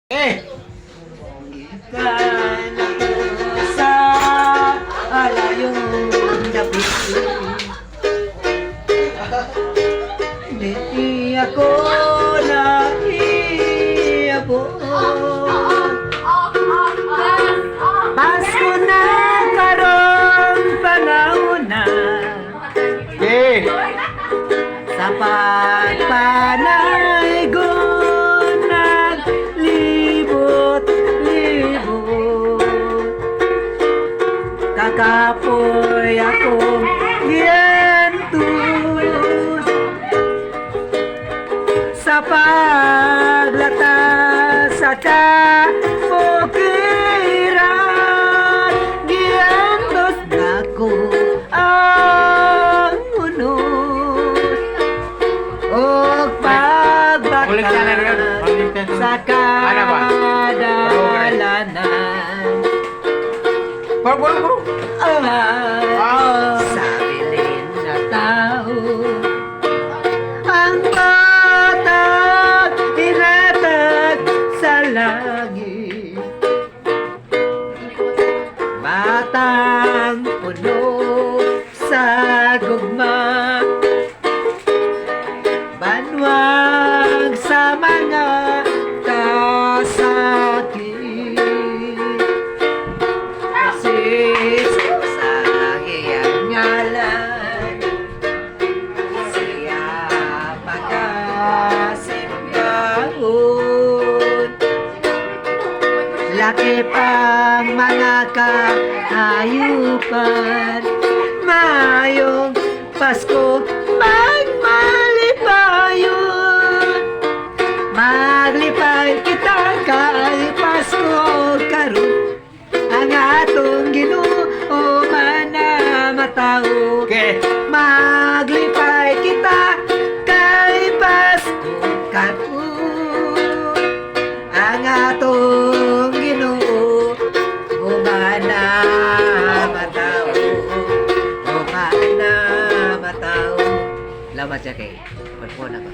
Ikala sa alayong gabi, di ako naiabot. Pasko na karong panahon na, sa pagpanay gunag libot-libot. Kakapoy akong gientus sa paglata sa kapukiran. Gientus nako ang unos og pagbakal sa kadalanan. Sa bilin na tao ang batag tinatag sa langit, batang puno sa gugma, banwag sa mga kasakit. Jesus ang iyang ngalan, siya pagkasimbahon. Lakip ang mga kahayupan, mayong Pasko magmalipayon. Maglipay kita kay Pasko karon, ang atong Ginoo man na matao. Maglipay kita kay Pasko karon, ang atong Ginoo man na matao. Man na matao. Lamat siya kay Pagpuna ko.